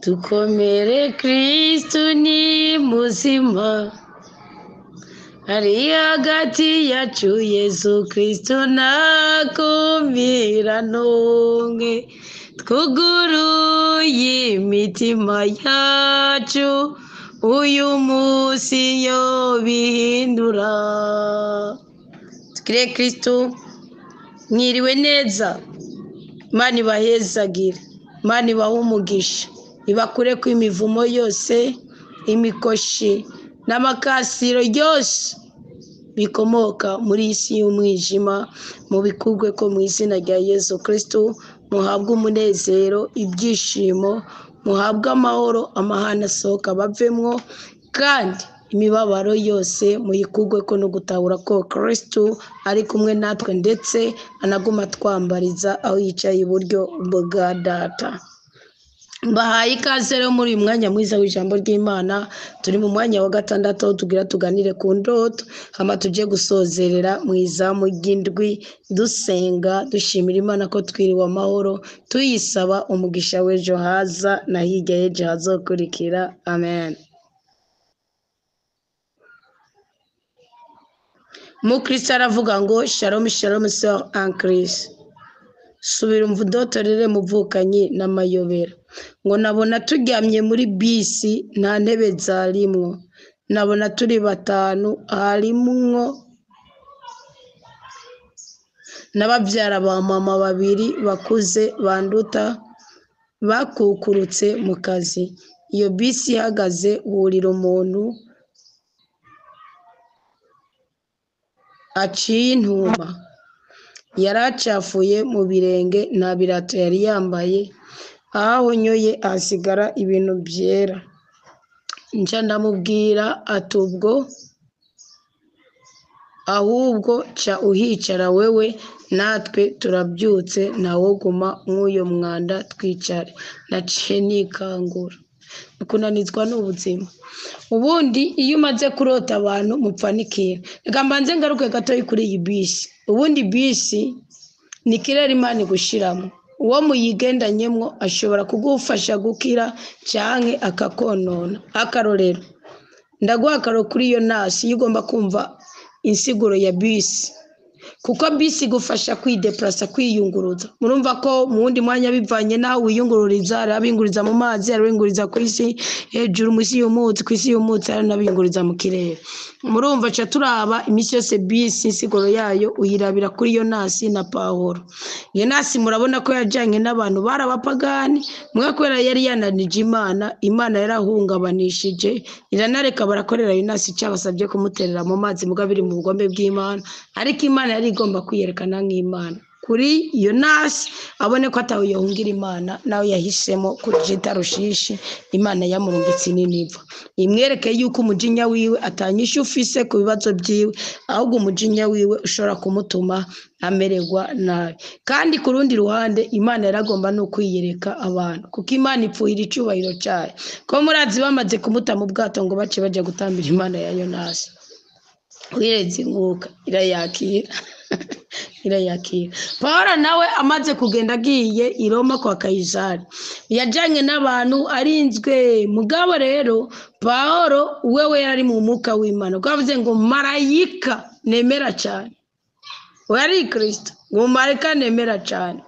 dukomere Kristo ni muzima, ari hagati yacu Yesu Kristo nakumira nonke, twuguruye imitima yacu uyu munsi yo bihindura. Tukire Kristo, mwiriwe neza, Imana ibahezagire, Imana ibahe umugisha, ibakure ku imivumo yose, imikoshi n'amakasiro yose bikomoka muri isi y'umwijima, mubikurwe ko mu izina rya Yesu Kristo, muhabwe umunezero, ibyishimo, muhabwe amahoro, amahane asohoka bavemwo, kandi imibabaro yose muyikurwe ko no gutahura ko Kristo ari kumwe natwe, ndetse anaguma twambariza aho yicaye iburyo bwa Data. Mbahaye ikaze rero muri uyu mwanya mwiza w'ijambo ry'Imana. Turi mu mwanya wa gatandatu aho tugira tuganire ku ndoto, hama tujye gusozerera mu izamu ry'indwi, dusenga dushimira Imana ko twiriwe amahoro, tuyisaba umugisha w'ejo haza na hirya y'ejo hazokurikira. Amen. Mukristo aravuga ngo shalom shalom sœur en Christ. Subira umva udotorere muvukanyi n'amayobera. Ngo nabona turyamye muri bisi nta ntebe zarimwo, nabona turi batanu, harimwo n'ababyara ba mama babiri bakuze banduta bakukurutse mu kazi. Iyo bisi ihagaze hurira umuntu aciye intuma, yaracafuye mu birenge, nta birato yari yambaye, aho nyoye hasigara ibintu byera. Nca ndamubwira ati ubwo ahubwo ca uhicara wewe, natwe turabyutse, ntawoguma mw'uyo mwanda twicare. Naciye nikangura, kunanizwa n'ubuzima. Ubundi iyo umaze kurota abantu mupfanikira. Reka mbanze ngaruke gatoyi kuri iyi bisi. Ubundi bisi ni kirere Imana igushiramo, uwo muyigendanyemwo ashobora kugufasha gukira canke akakonona. Akarorero, ndaguha akarorero kuri iyo nasi iyo ugomba kumva insiguro ya bisi, kuko bisi igufasha kwideplasa, kwiyunguruza. Murumva ko mu wundi mwanya bivanye nawe wiyungururiza, hari abinguriza mu mazi, hari abinguriza ku isi hejuru, mu isi y'umutsi, ku isi y'umutsi hari n'abinguriza mu kirere. Murumva ca turaba imisi yose bisi insiguro yayo uyirabira kuri iyo nasi na Pawulo. Iyo nasi murabona ko yajanye n'abantu barabapagani, mwe kubera yari yananije Imana, Imana yarahungabanishije, iranareka barakorera iyo nasi cabasabye kumuterera mu mazi, muga biri mu bugombe bw'Imana, ariko Imana yari igomba kwiyerekana nk'Imana. Kuri iyo nasi abone ko atawe yohungira Imana, nawe yahisemo kujita Rushishi, Imana yamurungitse n'iniva imwereke yuko umujinya wiwe atanyisha ufise ku bibazo byiwe, ahubwo umujinya wiwe ushobora kumutuma amererwa nabi. Kandi ku rundi ruhande Imana yaragomba no kwiyereka abantu, kuko Imana ipfuhira icubahiro cyayo. Ko murazi bamaze kumuta mu bwato ngo bace baje gutambira Imana ya Yonasi, wireze inkuka irayakira irayakira. Pawulo nawe amaze kugenda agiye i Roma kwa Kayizari, yajanye n'abantu arinzwe. Mugabo rero Pawulo wewe yari mu mwuka w'Imana, kwavuze ngo marayika nemera cyane, we ari Kristo, ngo marayika nemera cyane,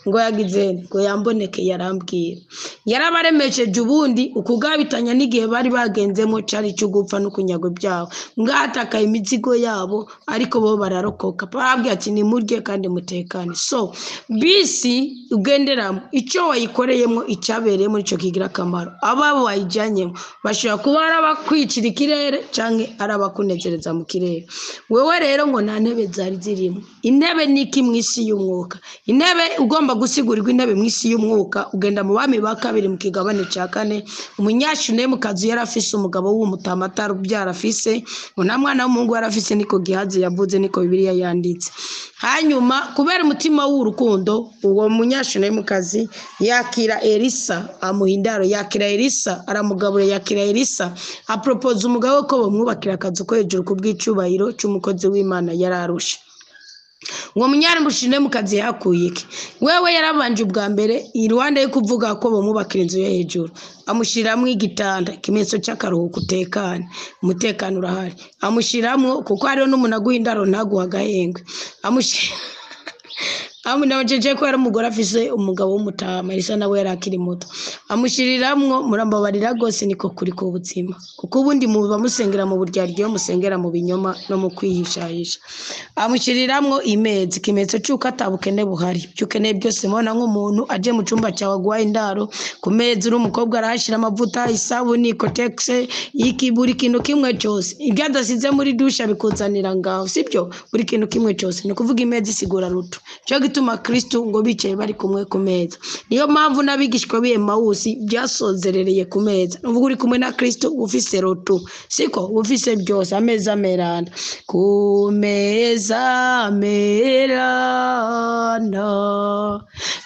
ngo yagize ngo yamboneke, yarambwira, yarabaremesheje. Ubundi ukugabitanya n'igihe bari bagenzemo cari cyo gupfa no kunyagwa byabo, ngatakaye imizigo yabo, ariko bo bararokoka. Parabwi ati nimurye kandi mutekane. So bisi ugenderamo icyo wayikoreyemo, icyabereyemo ico kigira akamaro. Ababo wayijanyemo bashobora kuba arabakwicira ikirere canke arabakunezereza mu kirere. Wewe rero ngo nta ntebe zari zirimo. Intebe niki mw'isi y'umwuka? Intebe ugomba gusigurirwa intebe mw'isi y'umwuka, ugenda mu bami ba kabiri mu kigabane cya 4. Umunyashunemu kazi yarafise umugabo w'umutama atarubyara afise, nta mwana w'umuhungu yarafise, niko Gihazi yavuze, niko Bibiliya yanditse. Hanyuma kubera umutima w'urukundo, uwo munyashunemu kazi yakira Elisa, amuhindaro yakira Elisa, aramugabura yakira Elisa, apropose umugabo ko bamwubakira akazu ko hejuru kubw'icubahiro cy'umukozi w'Imana yararusha. ngo munyaramushine mu kazi yakuye iki wewe yarabanje ubwa mbere iruhande yo kuvuga ko bomubakira inzu yo hejuru amushiramwe igitanda kimenyetso cy'akaruhuko utekane umutekano urahari amushiramwe kuko hariho n'umuntu aguhindaro ntaguha agahengwe nabajeje ko yari umugore afise umugabo w'umutama isa nawe yari akiri muto amushiriramwo murambabarira gose niko kuri ku buzima kuko ubundi muba musengera mu buryaryo musengera mu binyoma no mu kwihishahisha amushiriramwo imezi kimenyetso cy'uko atabukene buhari byukeneye byose mubona nk'umuntu aje mu cyumba cyawe agwaye indaro ku mezi uri umukobwa arahashira amavuta isabuni kotexe iki buri kintu kimwe cyose ibyo adasize muri dusha bikuzanira ngaho sibyo buri kintu kimwe cyose ni kuvuga imezi sigura ruto cyo gituma Kristo ngo bicaye bari kumwe ku meza niyo mpamvu nabigishwa b'Emawusi byasozerereye ku meza uvuga uri kumwe na Kristo ufise roto siko ufise byose ameza meranda ku meza meranda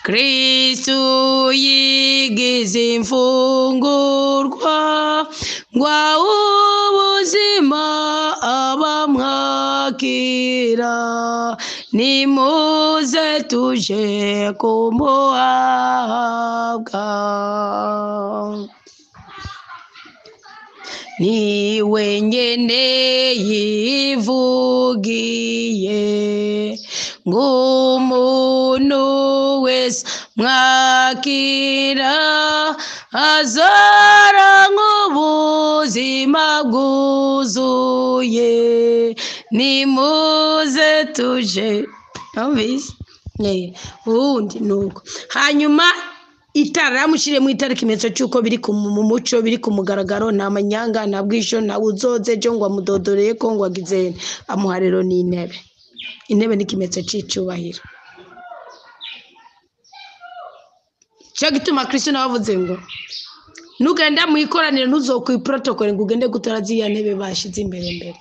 Kristo yigize imfungurwa ngwa ubuzima abamwakira nimuze tuje kumuhabwa niwe nyene yivugiye ng'umuntu wese mwakira azara nk'ubuzima bwuzuye nimuze tuje amvise ubundi nuko hanyuma itara ramushire mu itara kimenyetso cyuko biri ku muco biri ku mugaragaro nta manyanga nta bwisho nta uzoze cyo ngo amudodoreye ko ngo agizene amuharero ni intebe ni kimenyetso cy'icubahiro cyo gituma Kristo navuze ngo nugenda mu ikoraniro ntuzokwi protocol ngo ugende gutarazi ya ntebe bashize imbere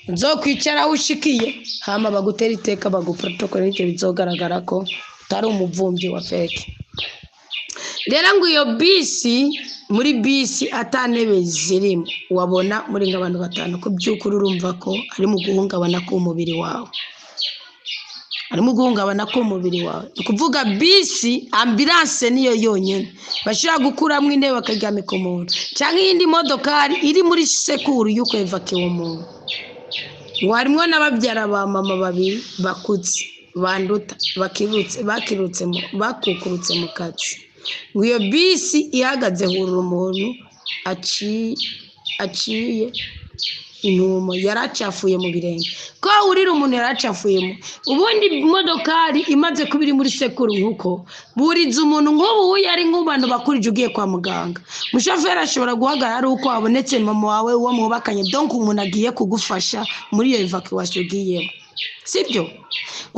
nzokwicara ushikiye hama bagutera iteka baguprotocol n'icyo bizogaragara ko utari umuvumbi wa feke rero ngo iyo bisi muri bisi atanebe zirimo wabona muri nk'abantu batanu ko byukuri urumva ko ari mu guhungabana k'umubiri wawe kuvuga bisi ambulance niyo yonyene bashira gukuramo intebe bakaryamika umuntu cyangwa iyindi modokari iri muri sekuru yuko evacuate umuntu warimwo n'ababyara ba mama babiri bakutse banduta bakukurutse mu kazi ngo iyo bisi ihagaze hurura umuntu aciye intumo yaracafuye mu birenge ko urira umuntu yaracafuyemo ubundi modokari imaze kubiri muri sekuru nkuko buriza umuntu nk'ubu yari nk'ubantu bakurije ugiye kwa muganga mushoferi ashobora guhagarara ari uko abonetse mama wawe uwo mubakanye donc umuntu agiye kugufasha muri iyo evacuation ugiyemo sibyo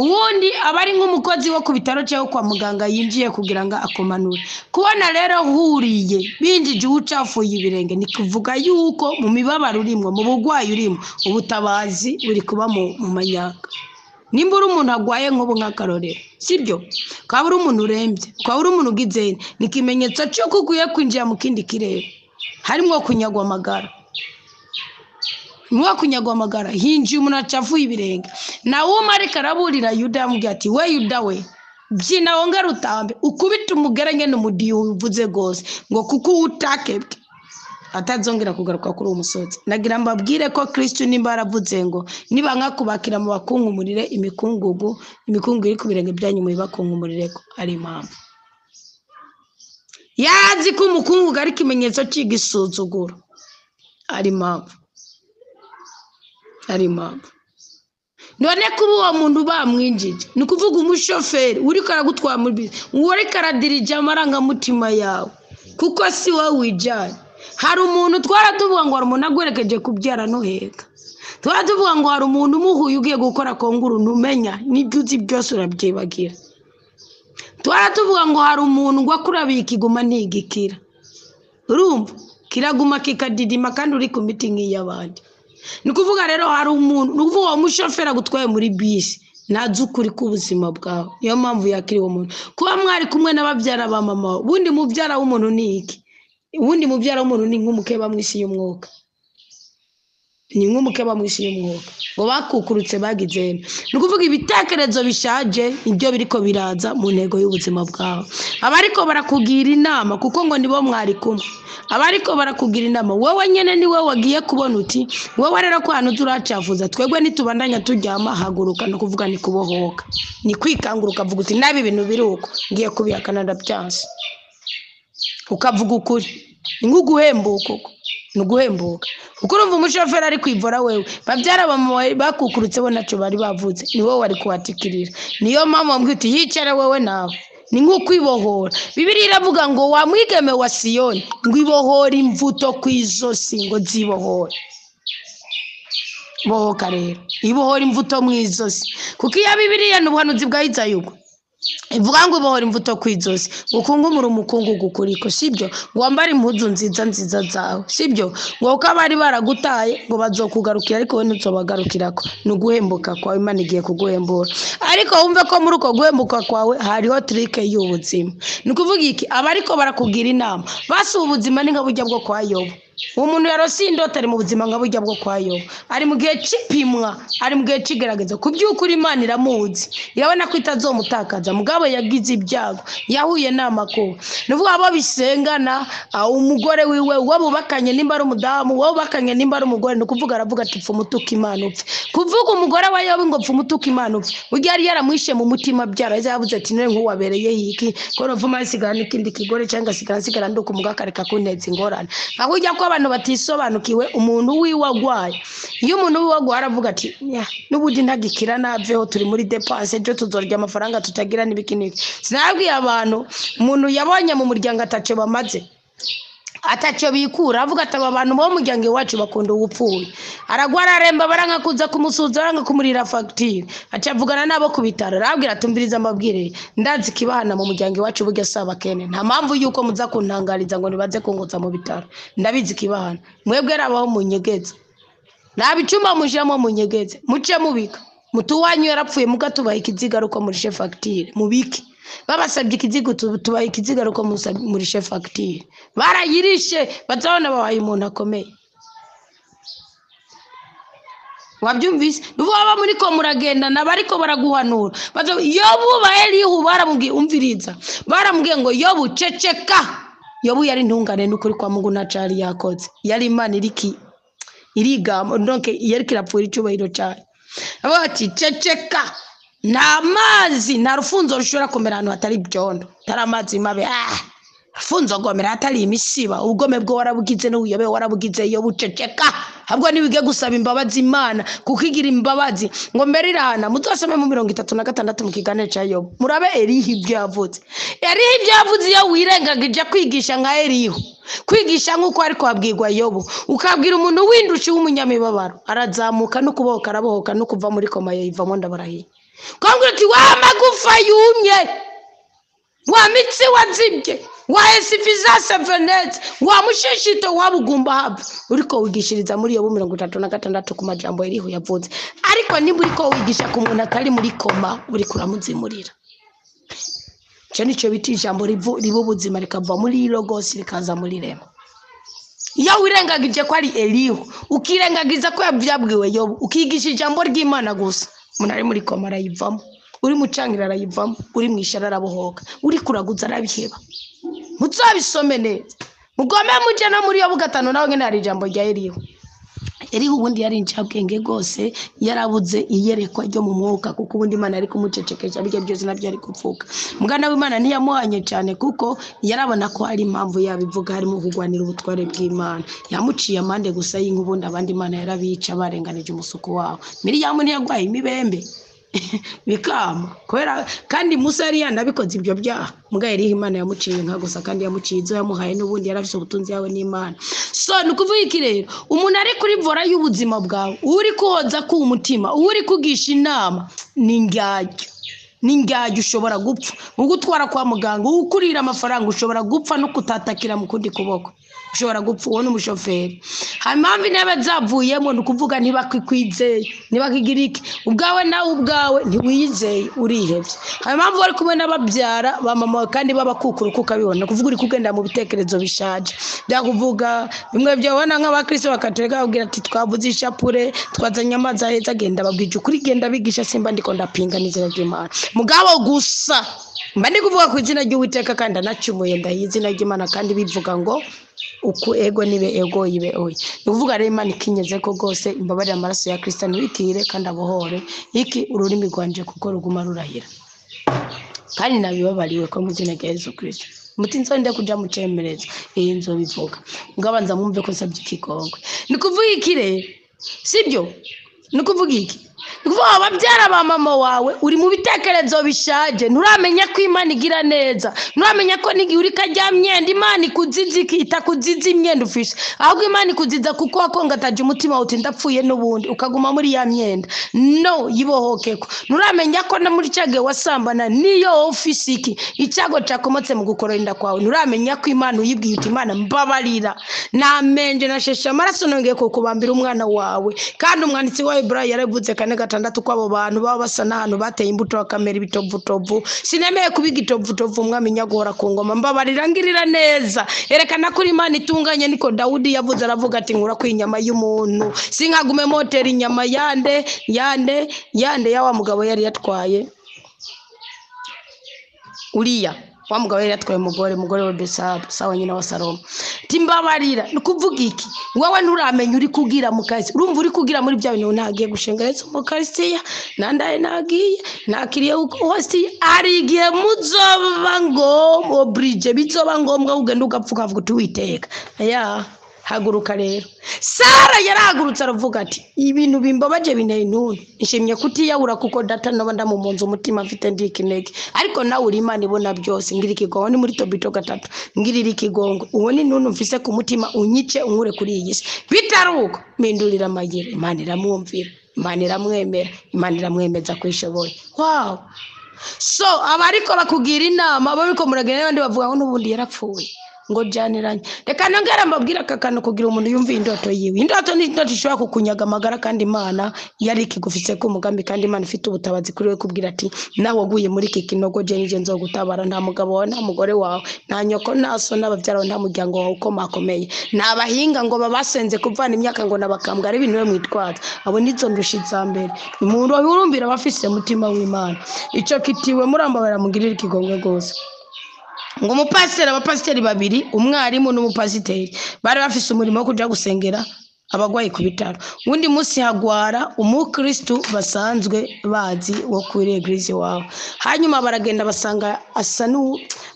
ubundi abari nk'umukozi wo ku bitaro cyaho kwa muganga yinjiye kugira ngo akomanure kubona rero huriye binjije ucafuye ibirenge ni kuvuga yuko mu mibabaro urimo mu bugwayi urimo ubutabazi buri kuba mu manyanga nimba uri umuntu agwaye nk'ubu nk'akarorero sibyo kwaba uri umuntu urembye kwaba uri umuntu ugizene ni ikimenyetso cyo kuguye kwinjira mu kindi kirere harimo kunyagwa amagara kunyagwa amagara hinjiye umuntu acafuye ibirenge nawe umarika araburira Yuda yamubwiye ati we Yuda we byina wongera utambe ukubita umugere nyene umudiyo uvuze gose ngo kuko utakebwe atazongera kugaruka kuri umusozi nagira mbabwire ko Kristo nimba aravuze ngo niba nkakubakira mu bakungumurire imikungugu iri ku birenge byanyu mu bakungumurire ko ari impamvu yazi ko umukungugu ari kimenyetso cy'igisuzuguro ari impamvu none kuba uwo muntu bamwinjije ni kuvuga umushoferi uri karagutwara muri bisi uri karadirije amarangamutima yawe kuko si wowe wijanye hari umuntu twaratuvuga ngo hari umuntu agwerekeje kubyara no heka twaratuvuga ngo hari umuntu umuhuye ugiye gukora konguru ntumenya n'ibyo uzi byose urabyibagira twaratuvuga ngo hari umuntu ngo akurabiye ikiguma ntigikira urumva kiraguma kikadidima kandi uri ku miti nk'iy'abandi ni kuvuga rero hari umuntu ni ukuvuga uwo mushoferi agutwaye muri bisi ntazi ukuri k'ubuzima bwawe niyo mpamvu yakiriye uwo muntu kuba mwari kumwe n'ababyara ba mama ubundi mubyara w'umuntu ni iki ubundi mubyara w'umuntu ni nk'umukeba mu isi y'umwuka ni nk'umukeba mwisi y'umwuka ngo bakukurutse bagize nukuvuga ibitekerezo bishaje ibyo biriko biraza mu ntego y'ubuzima bwawe abariko barakugira inama kuko ngo nibo mwari kumwe abariko barakugira inama wowe nyene ni wowe wagiye kubona uti wowe rero ko hano turacavuza twebwe nitubandanya turyama haguruka no kuvuga ni kubohoka ni kwikanguruka vuga uti nabi ibintu biruko ngiye kubihakana ndabyanse ukavuga ukuri ni nguguhembuka nuguhembuka uko urumva umushoferi ari kwivora wewe babyara bakukurutse bo naco bari bavuze ni wowe wari kuwatikirira niyo mama mbwiti yicare wewe nawe ni nk'ukwibohora Bibiliya iravuga ngo wa mwigeme wa Siyoni ngo ibohora imvuto kwizosi ngo zibohore bohoka rero ibohora imvuto mwizosi kuko iya Bibiliya n'ubuhanuzi bwa Izayuko ivuga ngo ibohora imvuto kwizosi ukungumura umukungugu kuriko sibyo ngo wambare impuzu nziza zawe sibyo ngo uko abari baragutaye ngo bazokugarukira ariko we ntuzobagarukirako nuguhembuka kwawe Imana igiye kuguhembura ariko wumve ko muri uko guhembuka kwawe hariho trike y'ubuzima nukuvuga iki abariko barakugira inama basi ubuzima ni nka burya bwo kwa Yobu umuntu yarose indoto ari mu buzima nka burya bwo kwa Yobu ari mu gihe cipimwa ari mu gihe cigerageza kubyukuri Imana iramuzi irabona ko itazomutakaza mugabo yagize ibyago yahuye n'amakuba nuvuga abo bisengana umugore wiwe wabubakanye nimba ari umudamu wabubakanye nimba ari umugore nukuvuga aravuga ati pfu mutuka Imana upfe kuvuga umugore wa Yobu ngo pfu mutuka Imana upfe burya yari yaramwishe mu mutima byara yavuze ati none nk'uwabereye yiki ko rovuma sigana ikindi kigore cyangwa sigara nduko mugakareka kuneza ingorane ahujya ko abantu batisobanukiwe umuntu wiwagwaye iyo umuntu wiwagwaye aravuga ati n'ubudi ntagikira naveho turi muri dépense ejo tuzorya amafaranga tutagira nibikiniki sinabwiye abantu umuntu yabonye mu muryango atace bamaze atacho bikura avuga ati abantu bo muryango wacu bakunda ubupfuye aragwara aremba baranka kuza kumusuza baranka kumurira facture acavugana nabo kubitara arabwira atumbiriza amabwire ndazi kibahana mu muryango wacu burya saba kene nta mpamvu yuko muza kuntangariza ngo nibaze kunguza mu bitaro ndabizi kibahana mwebwe rabaho munyegeze nabicuma mujamo munyegeze muce mubika mutuwanyu yarapfuye mugatubaha ikiziga ruko muri chef facture mubiki babasabye ikizigo tubaha ikiziga ruko muri chef facture barayirishe bazabona babaye umuntu akomeye wabyumvise nuko baba muri ko muragenda nabariko baraguhanura bazo Yobu Elihu baramubwiye umviriza baramubwiye ngo Yobu ceceka Yobu yari ntungane n'ukuri kwa Mungu nacari yakoze yari Imana irigamo donc yari kirapfura icubahiro cyane abati ceceka na mazi na rufunzo rushobora kumera ahantu hatari byondo taramazi mabe rufunzo gomera hatari imisiba ubugome bwo warabugize no uyobe warabugize yo buceceka habwo nibige gusaba imbabazi Imana kukigira imbabazi ngo mberirana muzasome mu 36 mu kigane ca Yobu murabe Elihu ibyavuze yo wirengagije kwigisha nka Elihu kwigisha nkuko ariko abwirwa Yobu ukabwira umuntu windushi w'umunyamibabaro arazamuka no kubohoka arabohoka no kuva muri koma yivamo ndabarahiye Kangura ati wa magufa yumye wa mitsi wazibye wa esifizase venete wa mushishito wabugumba haba uriko wigishiriza muri Yobu 36 ku majambo Elihu yavuze ariko niba uriko wigisha ku muntu atari muri koma uri kuramuzimurira cyane cyo biti ijambo ribu buzima rikava muri logos rikaza muri rema iyo wirengagije ko ari Elihu ukirengagiza ko yabyabwiwe Yobu ukigisha ijambo ry'Imana gusa munari muri koma arayivamo uri mucangira arayivamo uri mwishara arabohoka uri kuraguza arabiheba muzabisome neza mugome muje no muri Yobu 5 nawe ngene ari ijambo rya Elihu ubundi yari incabwenge gose yarabuze iyerekwa ryo mu mwuka kuko ubundi Imana ari kumucecekesha bijye byose nabyo ari kupfuka mugana w'Imana ntiyamuhanye cyane kuko yarabona ko ari impamvu yabivuga harimo kugwanira ubutware bw'Imana yamuciye amande gusa y'inkubundi abandi Imana yarabica barenganije umusuko wabo Miriyamu ntiyagwaye imibembe bikama kwera kandi Musa yari yanabikoze ibyo byaha muga Elihu Imana yamuciye nka gusa kandi yamuciye izo yamuhaye n'ubundi yarafise ubutunzi yawe n'Imana so nukuvuga iki rero umuntu ari kuri vora y'ubuzima bwawe uri koza ku umutima uri kugisha inama ni ngajyo n'ingajya ushobora gupfa ugutwara kwa muganga ukurira amafaranga ushobora gupfa no kutatakira mu kundi kuboko ushobora gupfa uwo n'umushoferi hanyuma intebe zavuyemo ni ukuvuga ntibakikwizeye ntibakigira iki ubwawe nawe ubwawe ntiwiyizeye urihebye hanyuma bari kumwe n'ababyara ba mama kandi babakukuru ukabibona kuvuga uri kugenda mu bitekerezo bishaje byakuvuga bimwe byabona nk'abakristo bakatereka babwira ati twavuze ishapure twazanye amazi aheza agenda babwije ukuri genda bigisha simba ndiko ndapinga n'izina ry'Imana mugabo gusa mba ndi kuvuga ku izina ry'Uwiteka kandi anacumuye ndayizina ry'Imana kandi bivuga ngo uku ego nibe ego yibe oyi nuvuga rero Imana ikinyeze ko gose imbabare amaraso ya Kristo nibikire kandi abohore iki ururimi rwanje kuko ruguma rurahira kandi nabibabariwe ko mu izina rya Yesu Kristo muti nzonde kuja mu cemereza iyi nzo bivuga ngabanza mwumve ko sabye ikigongwe nikuvuga iki rero sibyo nikuvuga iki nikuvuga ababyara ba mama wawe uri mu bitekerezo bishaje nuramenya ko Imana igira neza nuramenya ko nigi uri kajya myenda Imana ikuzizi itakuzizi imyenda ufishe ahubwo Imana ikuziza kuko wakongataje umutima uti ndapfuye n'ubundi ukaguma muri ya myenda no yibohokeko nuramenya ko na muri cyage wasambana niyo ofisi iki icyago cyakomotse mu gukorinda kwawe nuramenya ko Imana uyibwiye uti Imana mbabarira namenje nashesha amaraso nongeye kukubambira umwana wawe kandi umwanditsi wa Ibrahim yaravuze kane gatandatu kwabo bantu baba basa n'ahantu bateye imbuto bakamera ibitovutovu sinemeye kubiga itovutovu umwami nyagora ku ngoma mbabarira ngirira neza erekana kuri Imana itunganye niko Dawudi yavuze aravuga ati nkura kwinyama y'umuntu sinkagume moteri inyama yande ya wa mugabo yari yatwaye Uriya wa mugabo yari yatwaye umugore wa Besabu sawa nyina wa Salomo timbabarira nukuvuga iki wowe nturamenya uri kugira mu kazi urumva uri kugira muri bya bintu ntagiye gushenga Yesu mu Kristiya nandaye nagiye nakiriye hosti ari gihe muzoba ngo obrige bizoba ngombwa ugenda ugapfuka vuga tuwiteka ya haguruka rero Sara yarahagurutse aravuga ati ibintu bimbabaje binteye intuntu nshimye kutiyabura kuko data nabanda mu munzu umutima mfite ndikinege ariko nawe uri Imana ibona byose ngira ikigongo ni muri Tobito 3 ngirira ikigongo uwo ni ntuntu mfise ku mutima unyice unkure kuri iyi si bitaruko mpindurira amagere Imana iramwumvira Imana iramwemera Imana iramwemeza kwishoboye wow so abariko bakugira inama bariko muragenda n'abandi bavuga ngo n'ubundi yarapfuye ngo janiranye reka nongera mbabwira kakano kugira umuntu yumva indoto yiwe indoto ni indoto ishobora kukunyaga amagara kandi Imana yari ikigufise ko umugambi kandi Imana ifite ubutabazi kuri we kubwira ati nawe waguye muri iki kinogo je nije nzogutabara nta mugabo wawe nta mugore wawe nta nyoko naso n'abavyara nta muryango wawe uko makomeye nabahinga ngo babasenze kuvana imyaka ngo nabakambwa ari bintu mwitwaza abo nizo ndushitsa mbere umuntu wabirumbira bafise umutima w'Imana ico kitiwe murambabara mugirira ikigongwe gose ngo abapasiteri babiri umwarimu n'umupasiteri bari bafise umurimo wo kuja gusengera abagwayi ku bitaro undi munsi hagwara umukristo basanzwe bazi wo kuri eglise wawe hanyuma baragenda basanga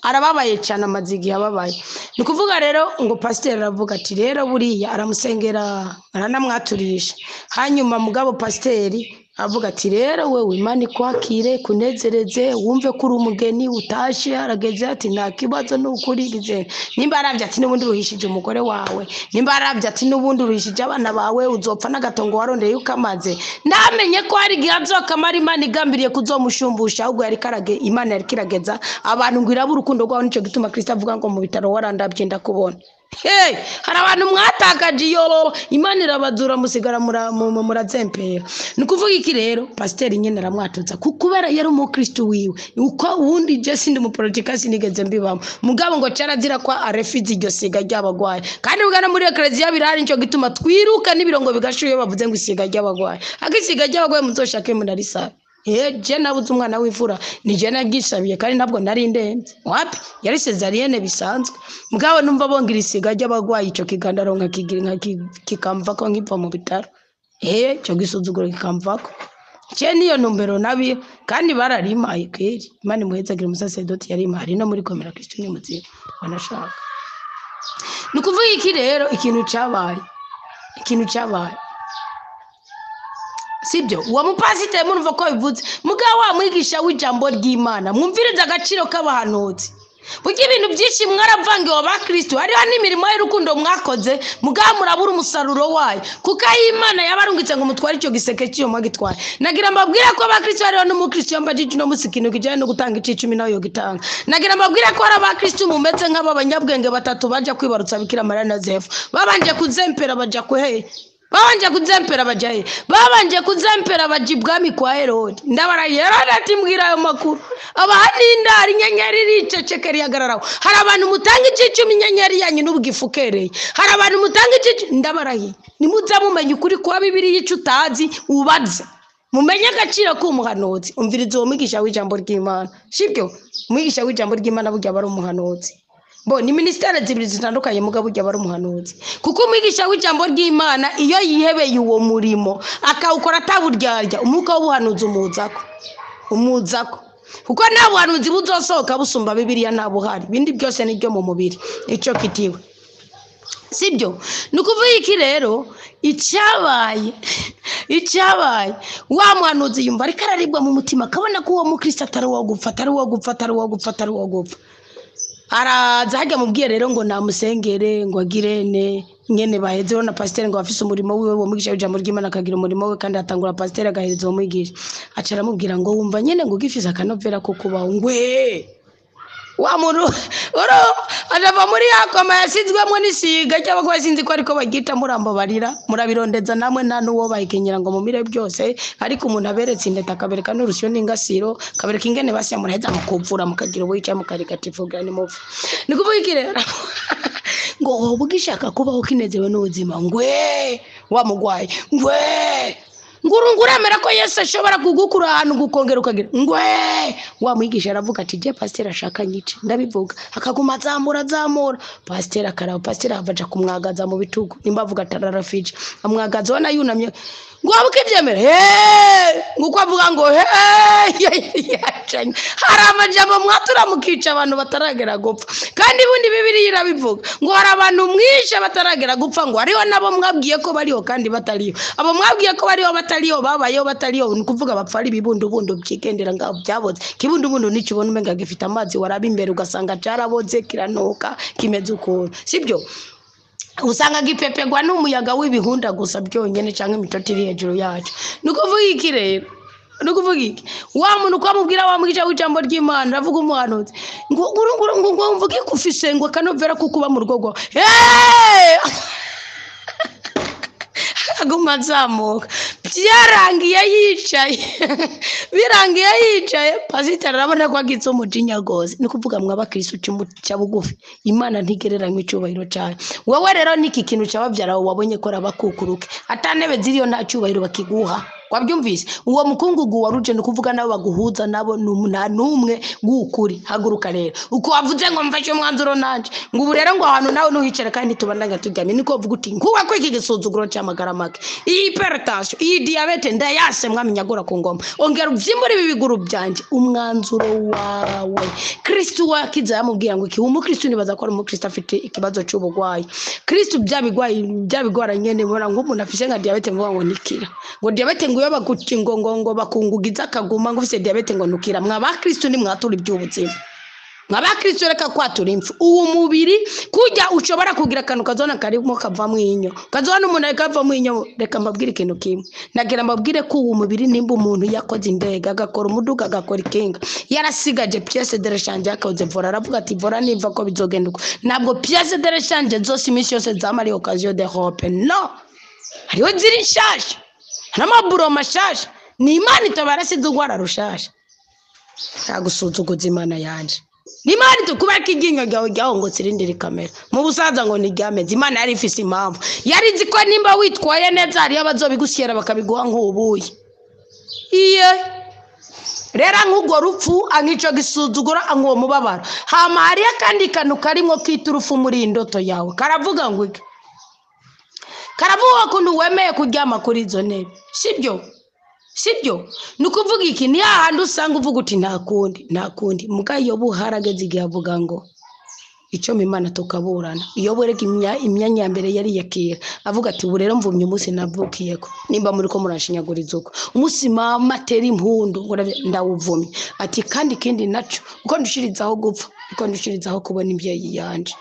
arababaye cyane amazigi yababaye nikuvuga rero ngo pasiteri aravuga ati rero buriya aramusengera aranamwaturisha hanyuma mugabo pasiteri avuga ati rero wewe Imana ikwakire kunezereze wumve kuri umugeni utashe arageze ati nta kibazo n'ukurigize nimba aravye ati n'ubundi ruhishije umugore wawe nimba aravye ati n'ubundi ruhishije abana bawe uzopfa n'agatongo warondeye ukamaze ndamenye ko hari gihazo kamara Imana igambiriye kuzomushumbusha ahubwo yari karage Imana yari kirageza abantu ngwira burukundo rwawe nico gituma Kristo avuga ngo mu bitaro warandabye ndakubona hey hari abantu mwatakaje iyo Imana irabazura musigara murazempera nikuvuga iki rero pasiteri nyene aramwatoza kukubera yari umukristo wiwe uko ubundi je sindi mu politikasi nigeze mbibamo mugabo ngo carazira kwa arefizi iryo siga ry'abagwayi kandi bugana muri eklezia birari nico gituma twiruka n'ibirongo bigashuye bavuze ngo isiga ry'abagwayi agisiga ry'abagwayi muzoshake munarisabe je nabuze umwana w'ivura nije nagisabiye kandi ntabwo nari ndenze wapi yari cesarienne bisanzwe mugabo numva bongira isiga ry'abagwayi ico kigandaro nka kikamva ko nkiva mu bitaro cyo gisuzuguro kikamvako je niyo numbero nabi kandi bararimaye kweri Imana muhezagira umusaserdoti yari imari no muri komera Kristo ni muzima banashaka nikuvuga iki rero ikintu cyabaye sibyo uwo mupasiteri murumva ko bivuze mugabo wa mwigisha w'ijambo ry'Imana mwumviriza agaciro k'abahanuzi Burya ibintu byinshi mwaravangiwe abakristo hariho n'imirimo y'urukundo mwakoze mugabo murabura umusaruro wayo kuko Imana yabarungitse ngo mutware icyo giseke cyo mwagitware. Nagira mbabwire ko abakristo hariho n'umukristo yambaje no musikino kijanye no gutanga icicumi nayo gitanga. Nagira mbabwire ko ari abakristo mumeze nk'abanyabwenge batatu baje kwibarutsa Bikira Mariya na Yosefu babanje kuzempera baja kuhe babanje kuzempera bajaye babanje kuzempera baji bwami kwa Herode ndabara Herode ati mbwira ayo makuru abahadinda ari nyenyeri ricecekeri yagararaho hari abantu mutanga icicumi nyenyeri yanyu n'ubwifukereye hari abantu mutanga icicumi ndabaraye nimuza mumenye ukuri kwa Bibiliya icutazi ubaze mumenye agaciro k'umuhanuzi umvirizo uwo mwigisha w'ijambo ry'Imana sibyo umwigisha w'ijambo ry'Imana burya bari umuhanuzi bo ni ministere zibiri zitandukanye mugabo ujya bari umuhanuzi kuko umwigisha w'ijambo ry'Imana iyo yihebeye uwo murimo akawukora ataburyarya umwuka w'ubuhanuzi umuzako kuko nta buhanuzi buzosohoka busumba Bibiliya nta buhari ibindi byose nibyo mu mubiri icyo kitiwe sibyo nukuvuga iki rero icyabaye wa muhanuzi yumva ariko araribwa mu mutima kabona ko uwo mukristo atari wo gupfa araza hajya mubwiye rero ngo namusengere ngo agirene nyene bahezeho na pasteur ngo afise umurimo wiwe wo mwigisha w'ijambo ry'Imana akagira umurimo we kandi atangura pasteur agahereza uwo mwigisha acara mubwira ngo wumva nyene ngo gifise akanovera ko kuba ngwe wa muntu oro ajava muri yakoma yasizwemo n'isiga cyangwa ko yasinzi ko ariko bagita murambo barira murabirondeza namwe nta nuwo bayikenyera ngo mumire byose ariko umuntu aberetse indeta akabereka n'urusyo n'ingasiro kabereka ingene basya muraheza mukuvura mukagira ubuyica mukareka tivuga ni muvu nikuvuga iki rero ngo ubugishaka kubaho kinezewe n'ubuzima ngwe wa mugwaye ngwe ngurumera ko Yesu ashobora kugukura ahantu gukongera ukagira ngwe wa mwigisha aravuga ati je pasteur ashaka nyice ndabivuga akaguma zamura pasteur akaraba pasteur avaja kumwagaza mu bitugu nimba avuga tararafije amwagaza wana yunamye ngo abukivyemera nguko avuga ngo yacanye hari amajambo mwatura mukica abantu bataragera gupfa kandi bundi Bibiliya irabivuga ngo hari abantu mwishe bataragera gupfa ngo hariho nabo mwabwiye ko bariho kandi batariho abo mwabwiye ko bariho batariho babayeho batariho ni kuvuga bapfa ari bibundu byigendera ngaho byaboze kibundu n'ikibona umenga gifite amazi waraba imbere ugasanga cyaraboze kiranoka kimeze ukuntu sibyo usanga gipepegwa n'umuyaga w'ibihunda gusa byonyene canke imitoti iri hejuru yacu nukuvuga iki rero nukuvuga iki wa muntu kwamubwira wa mwigisha w'ijambo ry'Imana ravuga umuhanuzi ngo mvuge kufise ngo kanovera kukuba mu rwogo aguma zamuka byarangiye yicaye pasiteri arabona ko agitse umujinya gose ni kuvuga mw'abakristo cya bugufi Imana ntigereranywa icyubahiro cyayo wowe rero niki kintu cyababyara wabonye ko rabakukuruke atanebe ziriyo nta cyubahiro bakiguha wabyumvise uwo mukungugu waruje no kuvuga nabo baguhuza nabo nta numwe gukuri haguruka rero uko wavuze ngo mfashe umwanzuro nanje ngo ubu rero ngo ahantu nawe nuhicare kandi tubandanga tugamye niko vuga uti nkuwa ko iki gisuzuguro cy'amagara make hypertension diabete ndayase mwamenyagura ku ngoma ongera ubyimbure bibiguru byanje umwanzuro wawe Kristo wakiza yamubwira ngo iki umukristo nibaza ko ari umukristo afite ikibazo cy'ubugwayi Kristo byabigwara nyene bora ngo umuntu afise nka diabete mvuga ngo nikira ngo diabete ngo baguti ngo bakungugiza akaguma ngo ufite diabete ngo nukira mw'abakristo ni mwatura iby'ubuzima mw'abakristo reka kwatura impfu uwo mubiri kujya ushobora kugira kantu kazona karimo kava mwinyo kazona umuntu akava mwinyo reka mbabwire ikintu kimwe nagira mbabwire ko uwo mubiri nimba umuntu yakoze indege agakora umuduga agakora ikinga yarasigaje pièce de rechange yakoze vora aravuga ati vora nimva ko bizogenda uko ntabwo pièce de rechange zose imisi yose zamari occasion de hope no hariho ziri nshasha n'amaburo mashasha ni Imana itabarasize ugwara rushasha agusuzuguza Imana yanje ni Imana tukubaka iginyo ryawe ngo tsirindire kamera mu busaza ngo niryameze Imana yari ifise impamvu yari ziko nimba witwaye neza hari abazobigushyira bakabiguha nk'ubuye iye rero nk'ubwo rupfu ankico gisuzugura ankuwo mubabaro hama hari akandi kantu karimo kwiturufu muri indoto yawe karavuga ngo iki karavuga ko wemeye kuryama kuri izo ntebe sibyo nukuvuga iki ni hahandi usanga uvuga uti nta kundi mugayo buharageze igihe avuga ngo icyo Imana tukaburana iyo bureka imyanya ya mbere yari yakira avuga ati ubu rero mvumye umunsi navukiyeko nimba muri ko murashinyaguriza uko umunsi mama atera impundu ngo ndawuvumye ati kandi kindi naco uko ndushirizaho gupfa uko ndushirizaho kubona imbyeyi yanje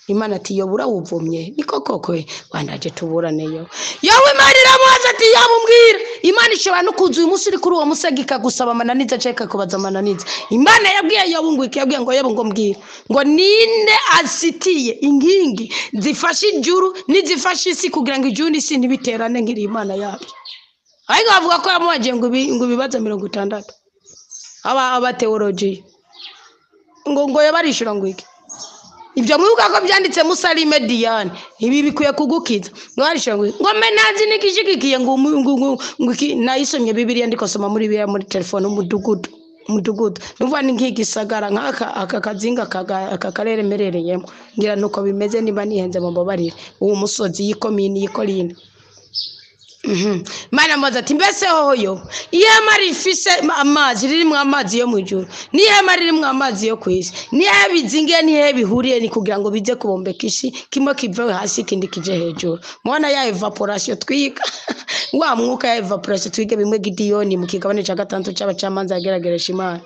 Imana ati yo burawuvumye niko koko bandaje tuburaneyo yowe Imana iramubaza ati yabumbwira Imana ishobora no kuza uyu munsi uri kuri uwo musegika gusaba amananiza ceka kubaza amananiza Imana yabwiye yabungwike yabwiye ngo yabo ngo mbwira ngo ninde asitiye inkingi zifashe ijuru nizifashe isi kugira ngo ijuru n'isi ntibiterane nkiri Imana yacu ariko bavuga ko yamubaje ngo bibaza 60 aba theology ngo yabarishura ngo iki ibyo mwibuka ko byanditse Musalime Diane ibi bikuye kugukiza ngwarisha ngo menazi nikishikikiye ngo nayisomye Bibiliya ndikosoma muri biya muri telefone umudugudu numva ninkigisagara nk'aka kazinga aka karere merereyemo ngira nuko bimeze niba nihenze mu mbabarire uwo musozi yikomini yikorinde Mana maza ati mbese hoyo ihema rifise amazi ririmo amazi yo mu ijuru n'ihema ririmo amazi yo kwisi nihe bizingiye nihe bihuriye ni kugira ngo bize kubombeka isi kimwe kive hasi kindi kije hejuru mwana ya evaporation twiga wa mwuka ya evaporation twiga bimwe Gidiyoni mu kigabane cya 6 cy'abacamanza yagerageresha Imana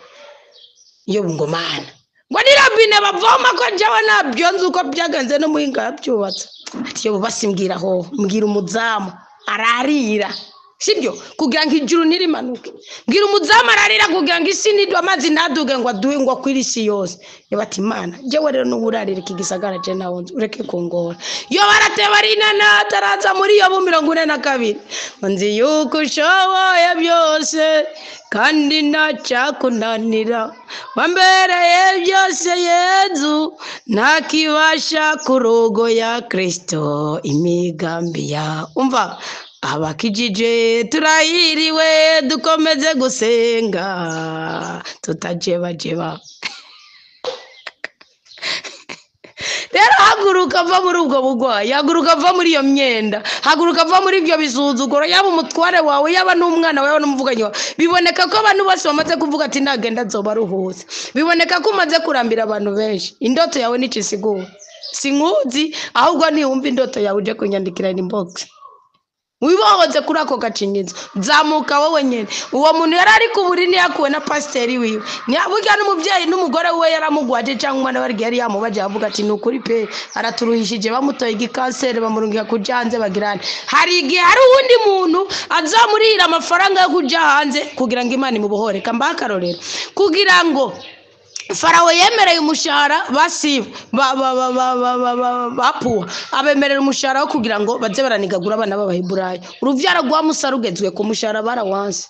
yo ngomana ngo nirabine bavoma ko njyewe nabyo nzi uko byagenze no muhinga yabyubatse ati yo basimbwira ho mbwira umuzamu ararira sibyo kugira ngo ijuru nirimanuke mbwira umuzamu ararira kugira ngo isi nidwe amazi naduge ngo aduhe ngo kwirisi yose yabati Imana jewe rero n'uburarira kigisagara je nawo ureke kongora yo baratebarina nataraza muri yo 42 nzi yuko ushoboye byose kandi ntacakunanira wambereye byose Yezu ntakibasha kurogoya Kristo imigambi ya umva abakijije turahiriwe dukomeze gusenga tutajebajeba rero haguruka va muri ubwo bugwayi haguruka va muri iyo myenda haguruka va muri ibyo bizuzuguro yaba umutware wawe yaba n'umwana wawe n'umuvuganyi wawe biboneka ko abantu bose bamaze kuvuga ati nagenda nzoba ruhuze biboneka ko umaze kurambira abantu benshi indoto yawe n'ikisiguro sinkuzi ahubwo ntiwumva indoto yawe uje kunyandikira inbox wibahoze kuri ako gacinyizo zamuka wowe nyene uwo muntu yari ari kuburini yakuwe na pasiteri wiwe nyaburya n'umubyeyi n'umugore we yaramugwaje cyangwa umwana wari yari yamubaje avuga ati nukuri pe araturuhishije bamutoye igikansere bamurungiye kujanze bagirane hari igihe hari uwundi muntu azamurira amafaranga yo kuja hanze kugira ngo Imana imubohore kamba akarorero kugira ngo Farawo yemereye umushahara basiba bapuwa abemerera umushahara wo kugira ngo baze baranigagura abana b'Abaheburayo uruvyaro rwa Musa rugezwe ku mushahara barawanse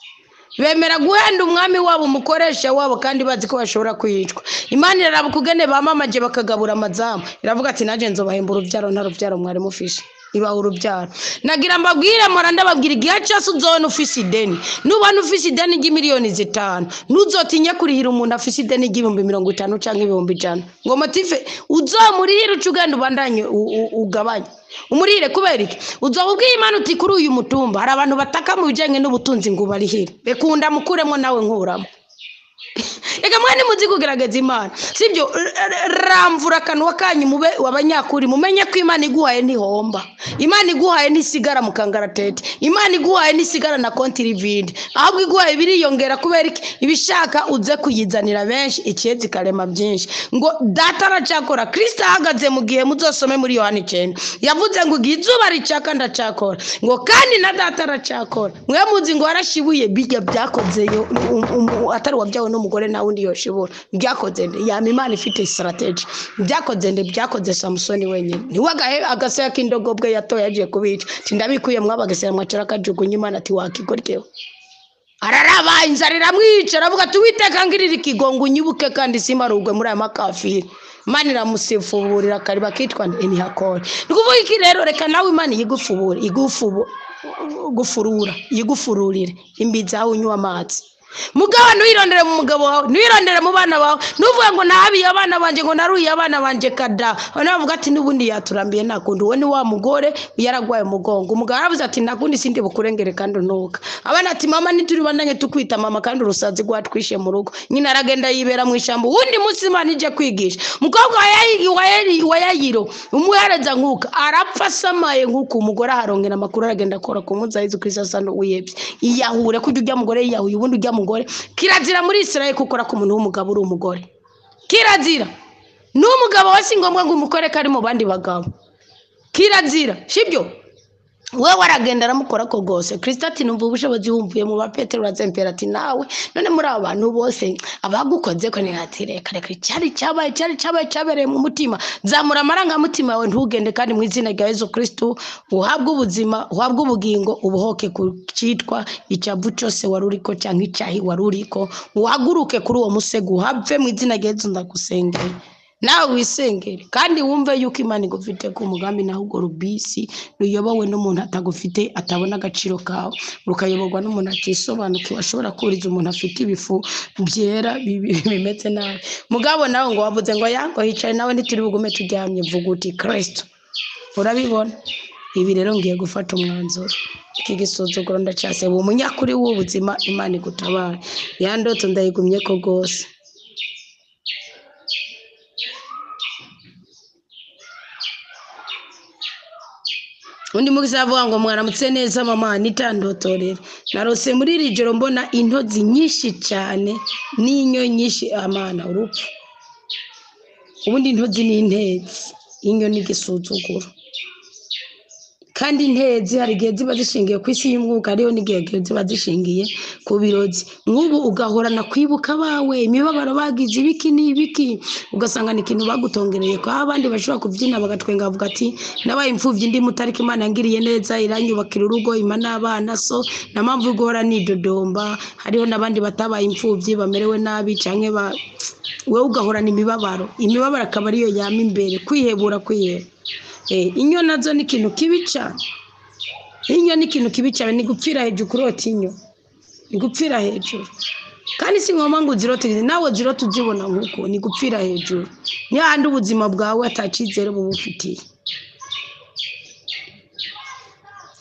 bemera guhenda umwami wabo umukoresha wabo kandi bazi ko bashobora kwicwa Imana irabukugene bamamaje bakagabura amazamu iravuga ati naje nzobahemba uruvyaro nta ruvyaro mwari mufishe iba urubyaro nagira mbabwire mora ndababwira igihe cyose uzone ufise ideni nubana ufise ideni y'imiliyoni 5 nuzotinye kurihira umuntu afise ideni y'ibihumbi 50 cyangwa ibihumbi 100 ngo motive uzomurihira ucugenda ubandanye ugabanye umurire kubera iki uzobubwiye Imana uti kuri uyu mutumba hari abantu bataka mu bijanye n'ubutunzi ngo barihire bekunda mukuremo nawe nkuramo ega mwana muzi kugerageza Imana sibyo ramvura kanwa kanyu mube wabanyakuri mumenye ko Imana iguhaye ntihomba Imana iguhaye ntisigara mu kangaratete Imana iguhaye ntisigara na konti livide ahubwo iguhaye biriyongera kubera iki ibishaka uze kuyizanira benshi ikiyezi karema byinshi ngo data aracakora Kristo ahagaze mu gihe muzosome muri Yohana 9 yavuze ngo izuba ricaka ndacakora ngo kandi na data aracakora mwe muzi ngo arashibuye bijya byakozeyo atari wabyawe n'umugore na undi yoshibura byakoze nde ya Imana ifite strategy byakoze nde byakoze Samsoni wenyine niwagahe agasaya kindogobwe yatoye agiye kubica tindabikuye mwabagasera mwacara kajugunye Imana ati wakigoryeho araraba inzarira mwica aravuga ati witeka ngirira ikigongo nyibuke kandi simarugwe muri aya makafiri Imana iramusifuburira kari bakitwa Enihakore nikuvuga iki rero reka nawe Imana yigufurure yigufururire imbiza unywa amazi mugabo nuyirondere mu mugabo wawe nuyirondere mu bana bawe nuvuga ngo nahabiye abana banje ngo naruye abana banje kada ona bavuga ati nubundi yaturambiye nakundi we ni wa mugore yaragwaye umugongo umugabo aravuze ati nakundi sindi bukurengere kandi unuka abana ati mama nituri bandanye tukwita mama kandi urusazi gwatwishe mu rugo nyina aragenda yibera mu ishambo wundi munsi Imana ije kwigisha mukobwa wayayiro umuhereza nkuka arapfa samaye nkuko umugore aharongera makuru aragenda akora ku munsi Yesu Kristo asano uyebye iyahure kujya ujya mugore yahuye ubundi ujya mugore kirazira muri Israel gukora ku muntu w'umugabo uri umugore kirazira n'umugabo wese ngombwa ngo umukore kari mu bandi bagabo kirazira shibyo we waragenda aramukora ko gose Kristo ati numva ubushobozi wumvuye mu ba Petero razempera ati nawe none muri abantu bose abagukoze ko ni ati reka cyari cyabereye mu mutima zamura amaranga mutima wawe ntugende kandi mu izina rya Yesu Kristo uhabwe ubuzima uhabwe ubugingo ubuhoke ku cyitwa icyavu cyose waruriko cyangwa icyahi waruriko uhaguruke kuri uwo musego uhave mu izina rya Yesu ndagusengera nawe wisengere kandi wumve yuko Imana igufite ku mugambi naho ugo rubisi ruyobowe n'umuntu atagufite atabona agaciro kawe rukayoborwa n'umuntu atisobanukiwe ashobora kuriza umuntu afite ibifu byera bimeze nabi mugabo nawe ngo wavuze ngo yango hicaye nawe ntituri bugume turyamye vuga uti Kristo urabibona ibi rero ngiye gufata umwanzuro iki gisuzuguro ndacyase umunyakuri w'ubuzima Imana igutabara yandoto ndayigumye ko gose undi mugizavuga ngo mwaramutse neza mama nitandotorera narose muri iri joro mbona intozi nyinshi cyane n'inyo nyinshi amana urupfu ubundi intozi n'intezi inyo n'igisuzuguro kandi intezi hari igihe ziba zishingiye ku isi y'umwuka ariyo n'igihe ziba zishingiye ku birozi nk'ubu ugahorana kwibuka bawe imibabaro bagize ibiki n'ibiki ugasanga ni ikintu bagutongereye ko abandi bashobora kubyina bagatwenga bavuga ati nabaye imfuvyi ndi mutariki Imana ngiriye neza iranyubakira urugo imana abana so na mpamvu guhora nidodomba hariho nabandi batabaye imfuvyi bamerewe nabi canke we ugahorana imibabaro akaba ariyo yama imbere kwihebura inyo nazo ni ikintu kibi cyane inyo ni ikintu kibi cyane ni gupfira hejuru kurota inyo ni gupfira hejuru kandi si ngoma ngo zirote nawe zirote uzibona nkuko ni gupfira hejuru nyandi ubuzima bwawe atacizere bubufitiye